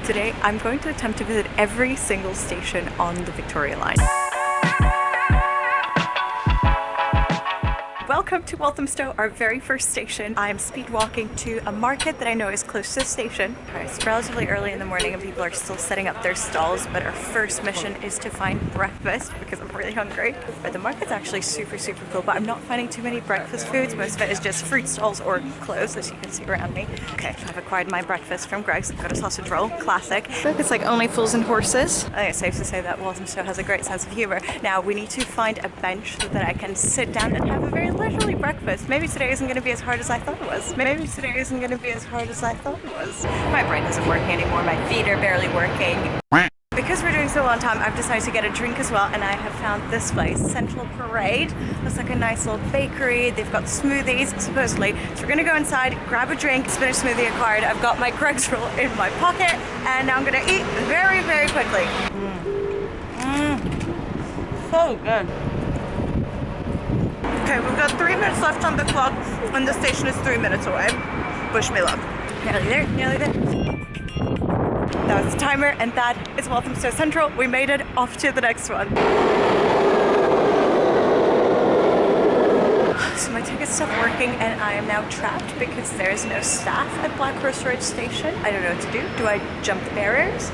Today, I'm going to attempt to visit every single station on the Victoria Line. Welcome to Walthamstow, our very first station. I'm speed walking to a market that I know is close to the station. It's relatively early in the morning and people are still setting up their stalls, but our first mission is to find breakfast because I'm really hungry. But the market's actually super cool, but I'm not finding too many breakfast foods. Most of it is just fruit stalls or clothes, as you can see around me. Okay, I've acquired my breakfast from Greggs. I've got a sausage roll, classic. Look, it's like only fools and horses. I think it's safe to say that Walthamstow has a great sense of humor. Now, we need to find a bench so that I can sit down and have a very leisurely breakfast. Maybe today isn't going to be as hard as I thought it was. My brain isn't working anymore. My feet are barely working. Because we're doing so on time, I've decided to get a drink as well, and I have found this place, Central Parade. Looks like a nice little bakery. They've got smoothies, supposedly. So we're gonna go inside, grab a drink, spinach smoothie acquired. I've got my Greggs roll in my pocket, and now I'm gonna eat very quickly. So good. Okay, we've got 3 minutes left on the clock, and the station is 3 minutes away. Wish me luck. Nearly there. That was the timer, and that is Walthamstow Central. We made it. Off to the next one. So my ticket stopped working, and I am now trapped because there is no staff at Black Horse Road Station. I don't know what to do. Do I jump the barriers?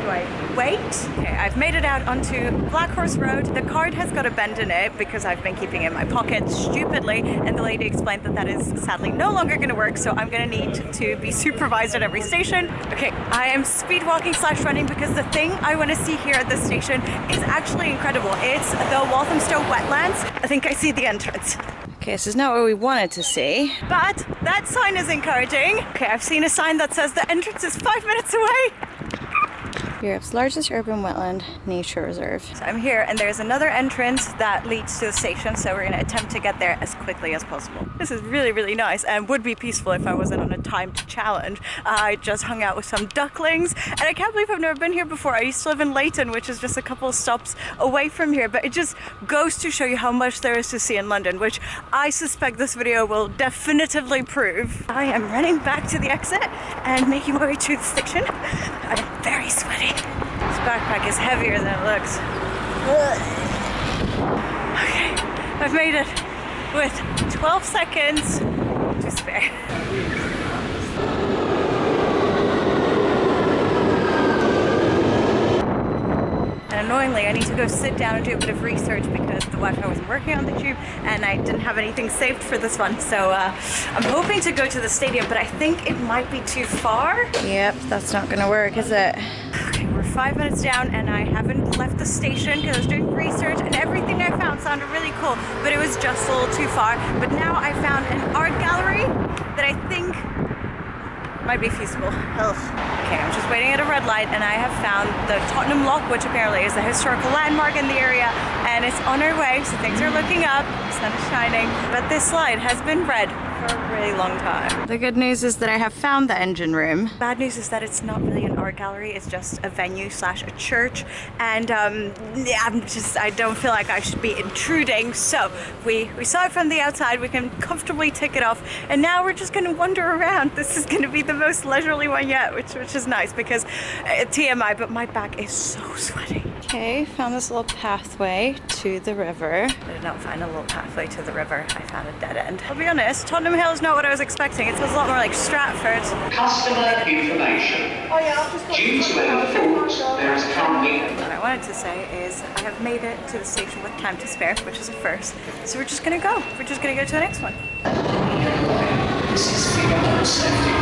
Do I wait? Okay, I've made it out onto Black Horse Road. The card has got a bend in it because I've been keeping it in my pocket stupidly, and the lady explained that that is sadly no longer going to work, so I'm going to need to be supervised at every station. Okay, I am speed walking / running because the thing I want to see here at this station is actually incredible. It's the Walthamstow Wetlands. I think I see the entrance. Okay, this is not what we wanted to see, but that sign is encouraging. Okay, I've seen a sign that says the entrance is 5 minutes away. Europe's largest urban wetland nature reserve. So I'm here, and there's another entrance that leads to the station, so we're going to attempt to get there as quickly as possible. This is really nice and would be peaceful if I wasn't on a timed challenge. I just hung out with some ducklings, and I can't believe I've never been here before. I used to live in Leighton, which is just a couple of stops away from here, but it just goes to show you how much there is to see in London, which I suspect this video will definitively prove. I am running back to the exit and making my way to the station. I'm very sweaty. This backpack is heavier than it looks. Okay, I've made it with 12 seconds to spare. And annoyingly, I need to go sit down and do a bit of research because the Wi-Fi wasn't working on the tube and I didn't have anything saved for this one. So I'm hoping to go to the stadium, but I think it might be too far. Yep, that's not gonna work, is it? Okay, we're 5 minutes down and I haven't left the station because I was doing research and everything I found sounded really cool, but it was just a little too far. But now I found an art gallery that I think might be feasible. Ugh. Okay, I'm just waiting at a red light and I have found the Tottenham Lock, which apparently is a historical landmark in the area, and it's on our way, so things are looking up, the sun is shining, but this light has been red for a really long time. The good news is that I have found the engine room. Bad news is that it's not really an art gallery, it's just a venue / a church, and yeah, I don't feel like I should be intruding, so we saw it from the outside, we can comfortably tick it off, and now we're just gonna wander around. This is gonna be the most leisurely one yet, which is nice because TMI, but my back is so sweaty. Okay, found this little pathway to the river. I did not find a little pathway to the river, I found a dead end. I'll be honest, Tottenham Hill is not what I was expecting. It feels a lot more like Stratford. Customer information. Oh yeah, I'll just go. Due to any fault, there is currently... What I wanted to say is I have made it to the station with time to spare, which is a first. So we're just gonna go. We're just gonna go to the next one. This is Beyond Safety.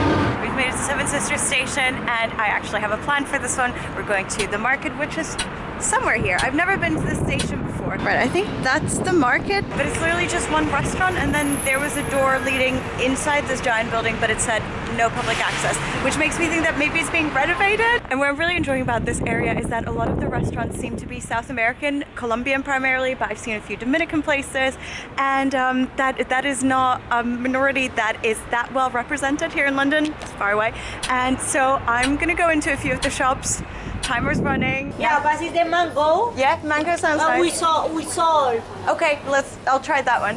We've made it to Seven Sisters Station, and I actually have a plan for this one. We're going to the market, which is somewhere here. I've never been to this station before. Right, I think that's the market, but it's literally just one restaurant, and then there was a door leading inside this giant building, but it said no public access, which makes me think that maybe it's being renovated. And what I'm really enjoying about this area is that a lot of the restaurants seem to be South American, Colombian primarily, but I've seen a few Dominican places, and that is not a minority that is that well represented here in London. It's far away. And so I'm gonna go into a few of the shops. Timer's running. Yeah, but is the mango? Yeah, mango sounds nice. We saw. Okay, I'll try that one.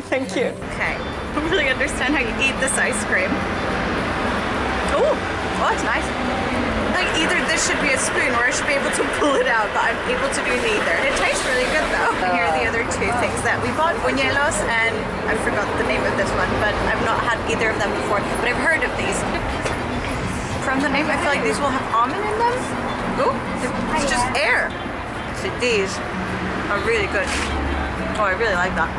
Thank you. Okay, I don't really understand how you eat this ice cream. Oh, it's nice. pull it out, but I'm able to do neither. It tastes really good though. Here are the other two things that we bought, buñuelos, and I forgot the name of this one, but I've not had either of them before, but I've heard of these. From the name, I feel like these will have almond in them. Oh, it's just air. So these are really good. Oh, I really like that.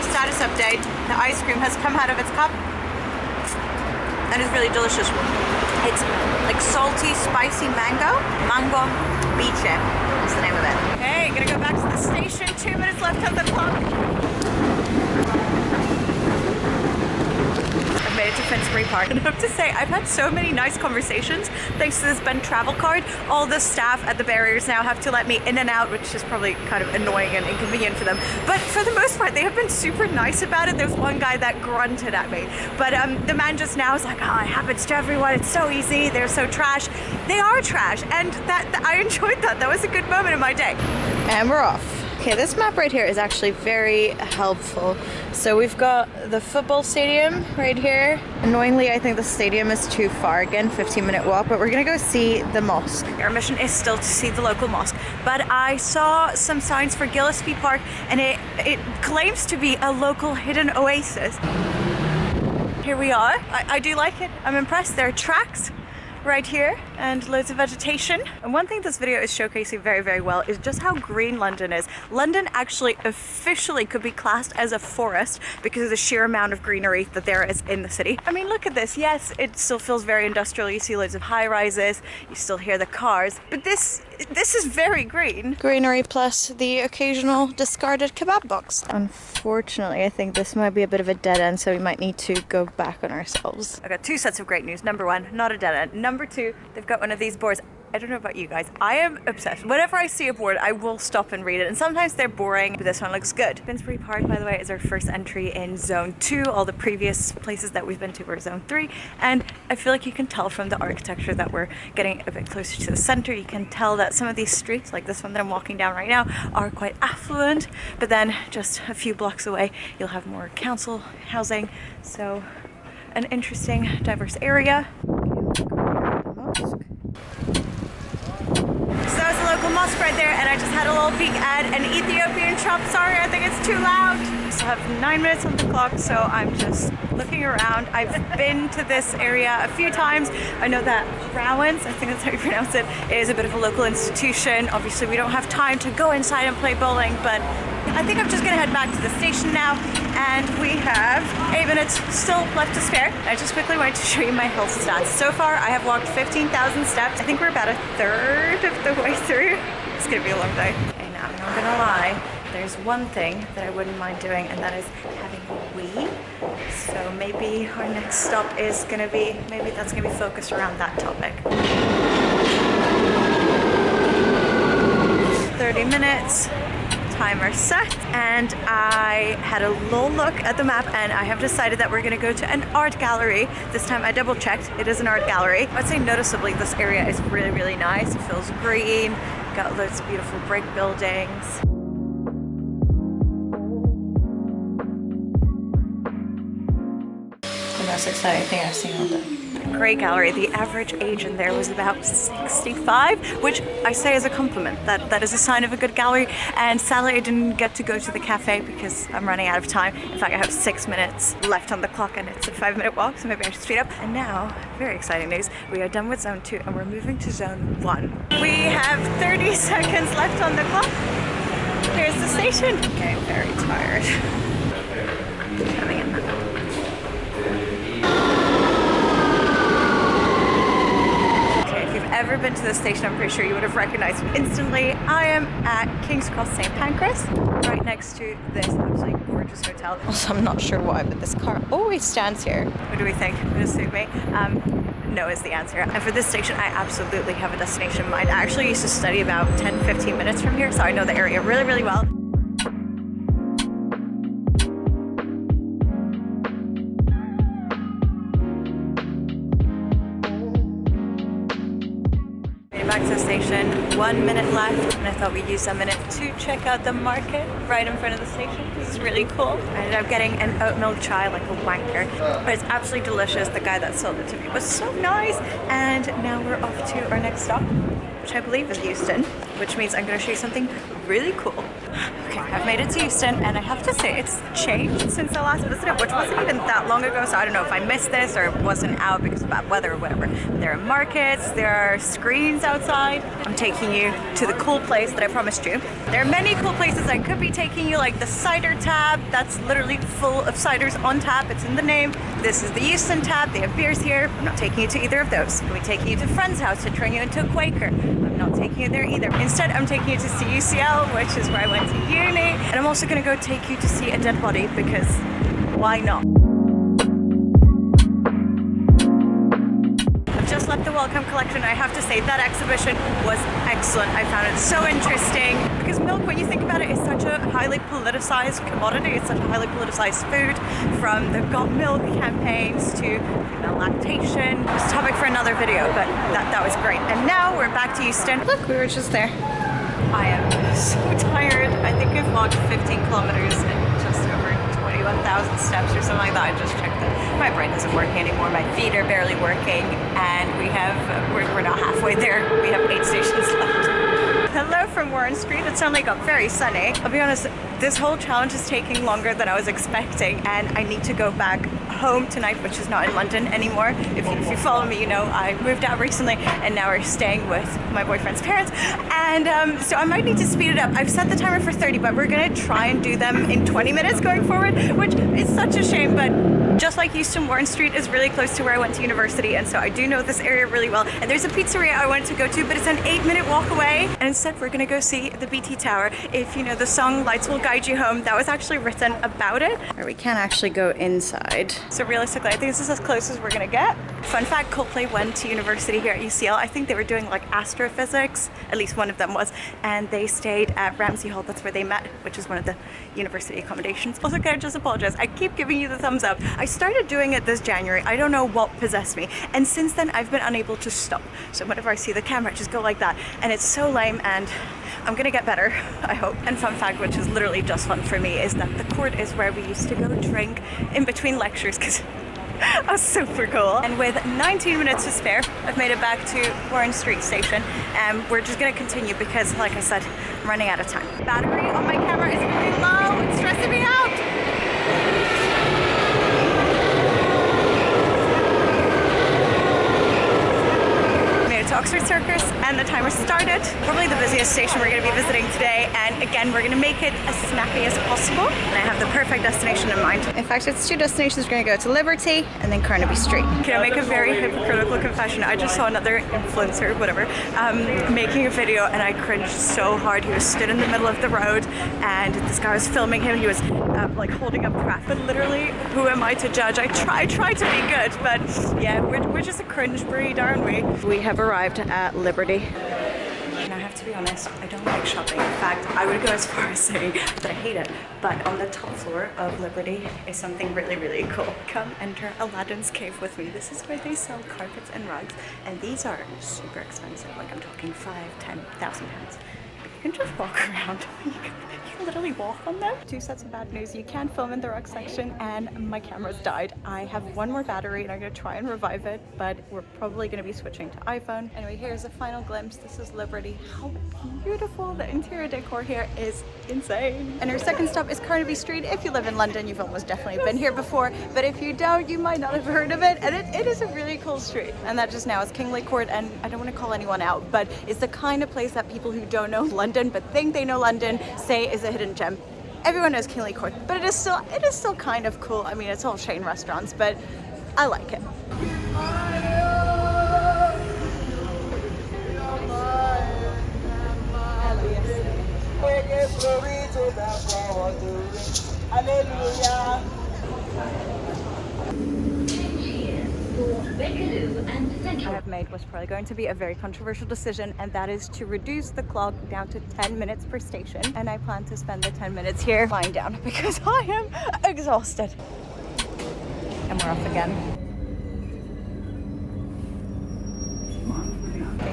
Status update. The ice cream has come out of its cup and it's really delicious. It's like salty, spicy mango. Mango biche is the name of it. Okay, gonna go back to the station. 2 minutes left on the clock. I've made it to Finsbury Park, and I have to say I've had so many nice conversations thanks to this Ben Travel card. All the staff at the barriers now have to let me in and out, which is probably kind of annoying and inconvenient for them, but for the most part they have been super nice about it. There's one guy that grunted at me, but the man just now is like, oh, it happens to everyone, it's so easy, they're so trash. They are trash, and that I enjoyed that. That was a good moment in my day. And we're off. Okay, this map right here is actually very helpful. So we've got the football stadium right here. Annoyingly, I think the stadium is too far. Again, 15-minute walk, but we're gonna go see the mosque. Our mission is still to see the local mosque, but I saw some signs for Gillespie Park, and it claims to be a local hidden oasis. Here we are. I do like it. I'm impressed. There are tracks right here and loads of vegetation. And one thing this video is showcasing very, very well is just how green London is. London actually officially could be classed as a forest because of the sheer amount of greenery that there is in the city. I mean, look at this. Yes, it still feels very industrial. You see loads of high rises, you still hear the cars, but this is very green. Greenery plus the occasional discarded kebab box. Unfortunately, I think this might be a bit of a dead end, so we might need to go back on ourselves. I got two sets of great news. Number one, not a dead end. Number two, they've got one of these boards. I don't know about you guys, I am obsessed. Whenever I see a board, I will stop and read it. And sometimes they're boring, but this one looks good. Finsbury Park, by the way, is our first entry in Zone 2. All the previous places that we've been to were Zone 3. And I feel like you can tell from the architecture that we're getting a bit closer to the center. You can tell that some of these streets, like this one that I'm walking down right now, are quite affluent. But then just a few blocks away, you'll have more council housing. So an interesting, diverse area. So that's the local mosque right there, and I just had a little peek at an Ethiopian shop. Sorry, I think it's too loud. I still have 9 minutes on the clock, so I'm just looking around. I've been to this area a few times. I know that Rowans, I think that's how you pronounce it, is a bit of a local institution. Obviously, we don't have time to go inside and play bowling, but I think I'm just gonna head back to the station now, and we have 8 minutes still left to spare. I just quickly wanted to show you my health stats. So far, I have walked 15,000 steps. I think we're about a third of the way through. It's gonna be a long day. Okay, now I'm not gonna lie. There's one thing that I wouldn't mind doing, and that is having a wee. So maybe our next stop is gonna be, maybe that's gonna be focused around that topic. 30 minutes. Timer set, and I had a little look at the map, and I have decided that we're going to go to an art gallery. This time I double checked, it is an art gallery. I'd say noticeably this area is really, really nice. It feels green, got loads of beautiful brick buildings. The most exciting thing I've seen all day. Great gallery. The average age in there was about 65, which I say is a compliment. That is a sign of a good gallery. And sadly, I didn't get to go to the cafe because I'm running out of time. In fact, I have 6 minutes left on the clock, and it's a 5-minute walk, so maybe I should speed up. And now, very exciting news, we are done with Zone 2 and we're moving to Zone 1. We have 30 seconds left on the clock. Here's the station. Okay, I'm very tired. Coming in now. Ever been to this station, I'm pretty sure you would have recognized it instantly. I am at King's Cross St. Pancras, right next to this absolutely gorgeous hotel. Also, I'm not sure why, but this car always stands here. What do we think? Would it suit me? No is the answer. And for this station, I absolutely have a destination in mind. I actually used to study about 10-15 minutes from here, so I know the area really, really well. Back back to the station. 1 minute left, and I thought we'd use a minute to check out the market right in front of the station. This is really cool. I ended up getting an oat milk chai like a wanker, but it's absolutely delicious. The guy that sold it to me was so nice. And now we're off to our next stop, which I believe is Euston, which means I'm going to show you something really cool. Okay, I've made it to Euston, and I have to say it's changed since I last visited, which wasn't even that long ago, so I don't know if I missed this or it wasn't out because of bad weather or whatever. There are markets, there are screens outside. I'm taking you to the cool place that I promised you. There are many cool places I could be taking you, like the cider tab. That's literally full of ciders on tap. It's in the name. This is the Euston tab. They have beers here. I'm not taking you to either of those. I'll be taking you to a friend's house to turn you into a Quaker. I'm not taking you there either. Instead, I'm taking you to CUCL, which is where I went to uni. And I'm also going to go take you to see a dead body because why not? Just left the Wellcome Collection. I have to say that exhibition was excellent. I found it so interesting because milk, when you think about it, is such a highly politicized commodity. It's such a highly politicized food, from the Got Milk campaigns to lactation. It's a topic for another video, but that was great. And now we're back to Euston. Look, we were just there. I am so tired. I think I've walked 15 kilometers and just over 21,000 steps or something like that. I just checked that. My brain isn't working anymore. My feet are barely working, and we're not halfway there. We have 8 stations left. Hello from Warren Street. It suddenly got very sunny. I'll be honest, this whole challenge is taking longer than I was expecting, and I need to go back home tonight, which is not in London anymore. If you follow me, you know I moved out recently, and now we're staying with my boyfriend's parents, and so I might need to speed it up. I've set the timer for 30, but we're gonna try and do them in 20 minutes going forward, which is such a shame, but just like Euston, Warren Street is really close to where I went to university, and so I do know this area really well. And there's a pizzeria I wanted to go to, but it's an 8-minute walk away. And instead, we're gonna go see the BT Tower. If you know the song Lights Will Guide You Home, that was actually written about it. Or we can actually go inside. So realistically, I think this is as close as we're gonna get. Fun fact, Coldplay went to university here at UCL. I think they were doing like astrophysics, at least one of them was, and they stayed at Ramsey Hall. That's where they met, which is one of the university accommodations. Also, can I just apologize? I keep giving you the thumbs up. I started doing it this January. I don't know what possessed me, and since then I've been unable to stop. So whenever I see the camera, I just go like that, and it's so lame, and I'm gonna get better, I hope. And fun fact, which is literally just fun for me, is that the court is where we used to go drink in between lectures, because that was super cool. And with 19 minutes to spare, I've made it back to Warren Street Station, and we're just gonna continue because, like I said, I'm running out of time. Battery on my camera is really low. It's stressing me out. To Oxford Circus, and the timer started. Probably the busiest station we're going to be visiting today, and again we're going to make it as snappy as possible, and I have the perfect destination in mind. In fact, it's 2 destinations. We're going to go to Liberty and then Carnaby Street. Can I make a very hypocritical confession? I just saw another influencer, whatever, making a video, and I cringed so hard. He was stood in the middle of the road, and this guy was filming him. He was like holding up craft, but literally, who am I to judge? I try to be good, but yeah, we're just a cringe breed, aren't we? We have arrived at Liberty. And I have to be honest, I don't like shopping. In fact, I would go as far as saying that I hate it. But on the top floor of Liberty is something really, really cool. Come enter Aladdin's cave with me. This is where they sell carpets and rugs. And these are super expensive. Like I'm talking £5,000, £10,000. But you can just walk around. You can literally walk on them. 2 sets of bad news. You can't film in the rug section, and my camera's died. I have 1 more battery and I'm gonna try and revive it, but we're probably gonna be switching to iPhone. Anyway, here's a final glimpse. This is Liberty. How beautiful. The interior decor here is insane. And our second stop is Carnaby Street. If you live in London, you've almost definitely been here before, but if you don't, you might not have heard of it, and it is a really cool street. And that just now is Kingley Court, and I don't want to call anyone out, but it's the kind of place that people who don't know London but think they know London say is a hidden gem. Everyone knows Kingley Court, but it is still kind of cool. I mean, it's all chain restaurants, but I like it. I have made what's probably going to be a very controversial decision, and that is to reduce the clock down to 10 minutes per station. And I plan to spend the 10 minutes here lying down because I am exhausted. And we're off again.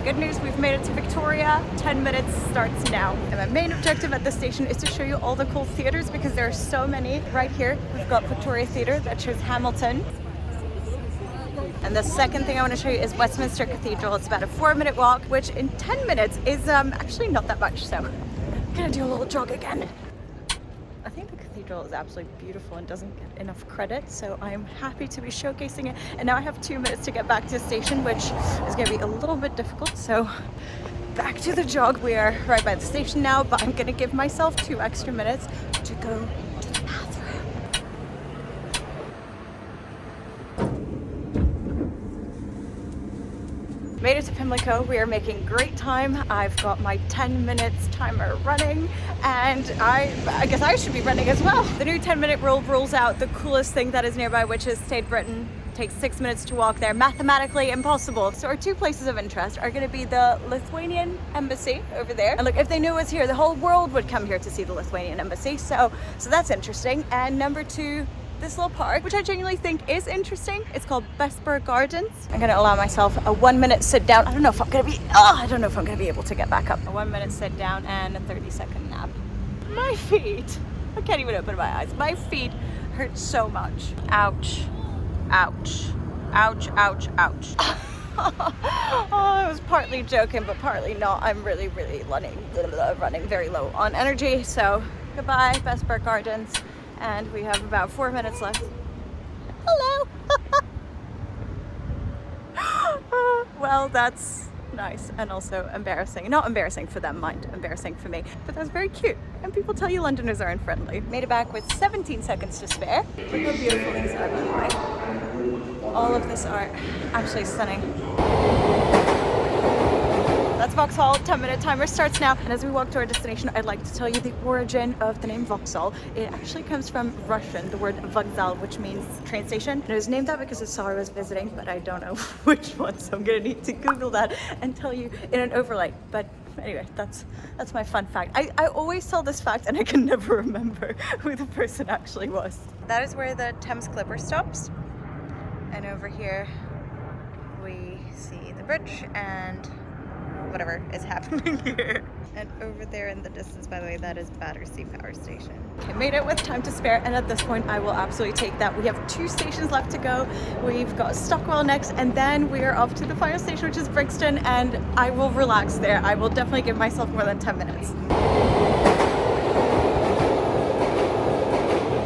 good news, we've made it to Victoria. 10 minutes starts now. And my main objective at this station is to show you all the cool theatres because there are so many. Right here, we've got Victoria Theatre that shows Hamilton. And the second thing I want to show you is Westminster Cathedral. It's about a 4-minute walk, which in 10 minutes is actually not that much. So I'm gonna do a little jog again. I think the cathedral is absolutely beautiful and doesn't get enough credit, so I'm happy to be showcasing it. And now I have 2 minutes to get back to the station, which is going to be a little bit difficult. So back to the jog. We are right by the station now, but I'm going to give myself 2 extra minutes to go to the bathroom. Made it to Pimlico. We are making great time. I've got my 10 minutes timer running, and I guess I should be running as well. The new 10-minute rule rules out the coolest thing that is nearby, which is State Britain. Takes 6 minutes to walk there. Mathematically impossible. So our 2 places of interest are going to be the Lithuanian embassy over there. And look, if they knew it was here, the whole world would come here to see the Lithuanian embassy. So that's interesting. And number 2, this little park, which I genuinely think is interesting. It's called Bessemer Gardens. I'm gonna allow myself a 1-minute sit down. I don't know if I'm gonna be able to get back up. A 1-minute sit down and a 30-second nap. My feet, I can't even open my eyes. My feet hurt so much. Ouch, ouch, ouch, ouch, ouch. Oh, I was partly joking, but partly not. I'm really running very low on energy. So goodbye, Bessemer Gardens. And we have about 4 minutes left. Hello! Well, that's nice and also embarrassing. Not embarrassing for them, mind, embarrassing for me. But that's very cute. And people tell you Londoners are unfriendly. Made it back with 17 seconds to spare. Look how beautiful these are, by the way. All of this art, absolutely stunning. That's Vauxhall. 10-minute timer starts now. And as we walk to our destination, I'd like to tell you the origin of the name Vauxhall. It actually comes from Russian, the word vokzal, which means train station. And it was named that because of Tsar was visiting, but I don't know which one, so I'm gonna need to Google that and tell you in an overlay. But anyway, that's my fun fact. I always tell this fact and I can never remember who the person actually was. That is where the Thames Clipper stops. And over here we see the bridge and whatever is happening here. And over there in the distance, by the way, that is Battersea Power Station. Okay, made it with time to spare, and at this point I will absolutely take that. We have 2 stations left to go. We've got Stockwell next, and then we are off to the final station, which is Brixton, and I will relax there. I will definitely give myself more than 10 minutes.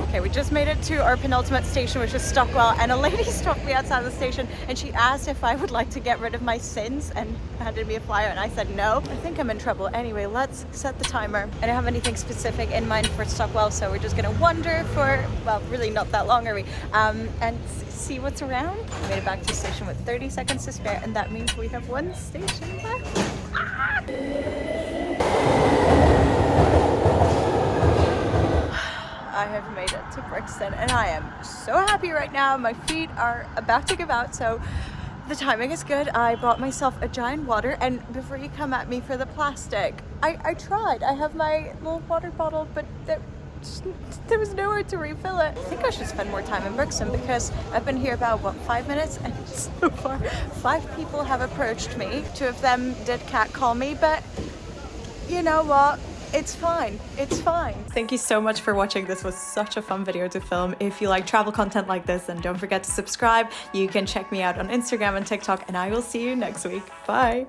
Okay, we just made it to our penultimate station, which is Stockwell, and a lady stopped me outside of the station and she asked if I would like to get rid of my sins and handed me a flyer, and I said no. I think I'm in trouble. Anyway, let's set the timer. I don't have anything specific in mind for Stockwell, so we're just gonna wander for, well, really not that long, are we? And see what's around. We made it back to the station with 30 seconds to spare, and that means we have 1 station left. Ah! I have made it to Brixton and I am so happy right now. My feet are about to give out, so the timing is good. I bought myself a giant water, and before you come at me for the plastic, I tried. I have my little water bottle, but there was nowhere to refill it. I think I should spend more time in Brixton because I've been here about, what, 5 minutes? And so far, 5 people have approached me. 2 of them did catcall me, but you know what? It's fine. It's fine. Thank you so much for watching. This was such a fun video to film. If you like travel content like this, then don't forget to subscribe. You can check me out on Instagram and TikTok, and I will see you next week. Bye.